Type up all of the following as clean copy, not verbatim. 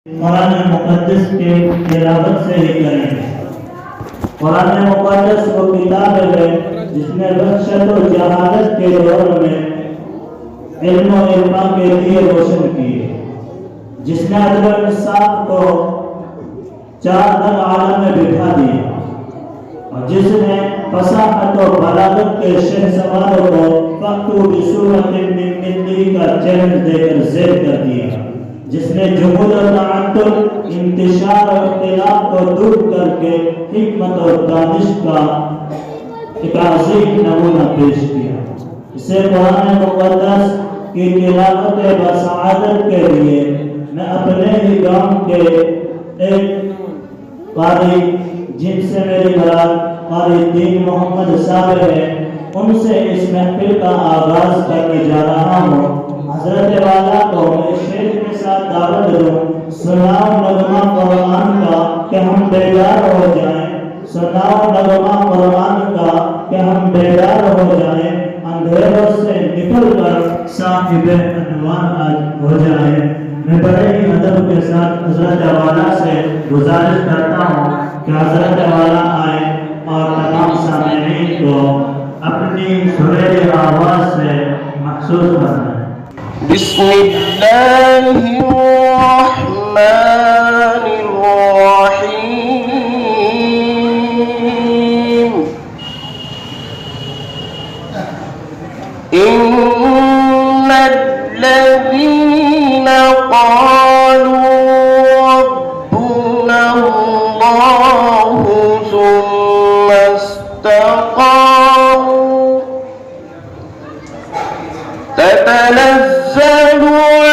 कुरान मुक़द्दस के तिलावत से ही करेंगे। कुरान मुक़द्दस वो किताब है जिसने वहशत और जहालत के दौर में इल्म और इल्मा के लिए रोशन किए, जिसने अदल और इंसाफ को चार दर आलम में बिठा दिया और जिसने फसाहत और बलागत के शहसवारों को फक्तु बिसूरतिन मिन मिस्लिही का चैलेंज देकर ज़ेर कर दिया, जिसने जुहूद और तअद्दुद, इंतिशार और इख्तिलाफ को दूर करके हिकमत और दानिश का एक अज़ीम नमूना पेश किया। इसे कुरान मुक़द्दस की तिलावत बसाअदत के लिए मैं अपने ही गांव के एक कारी जिनसे मेरी बरात कारी दीन मोहम्मद साहब है, उनसे इस महफिल का आगाज करने जा रहा हूँ। हज़रत वाला को मैं शेर के साथ दावत दूँ, सुनाओ नगमा कुरान का कि हम बेदार हो जाएं, सुनाओ नगमा कुरान का कि हम बेदार हो जाएं, अंधेरों से निकलकर साहिब अनवार आज हो जाएं। मैं बड़े ही अदब के साथ हज़रत वाला से गुजारिश करता हूँ कि हज़रत वाला आए और तमाम सामईन को अपनी सुरीली आवाज़ से महसूस बनाएं। बिस्मिल्लाहिर्रहमानिर्रहीम। इन्नल्लज़ीना क़ालू रब्बुनल्लाहु सुम्मा इस्तक़ामू تتنزل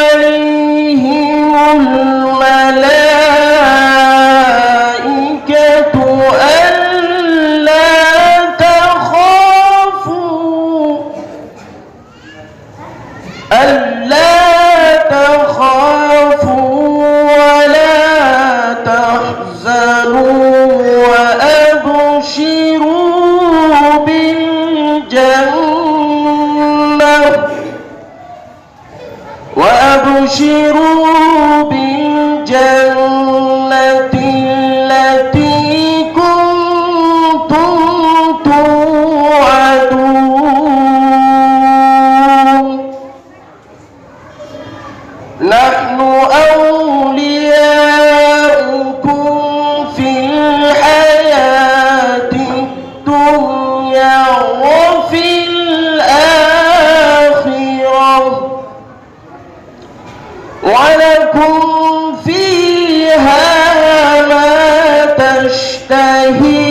عليهم الملائكة ألا تخافوا ولا تحزنوا وأبشروا بالجنة التي كنتم توعدون نحن أولياؤكم في الحياة الدنيا وفي الآخرة ولكم فيها ما تشتهي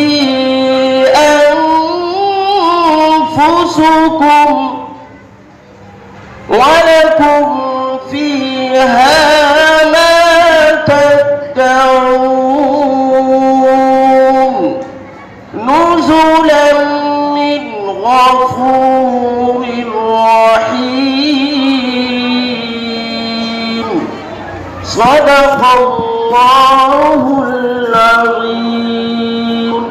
أنفسكم ولكم فيها ما تدعون نزلا من غفور رحيم صدق الله العظيم.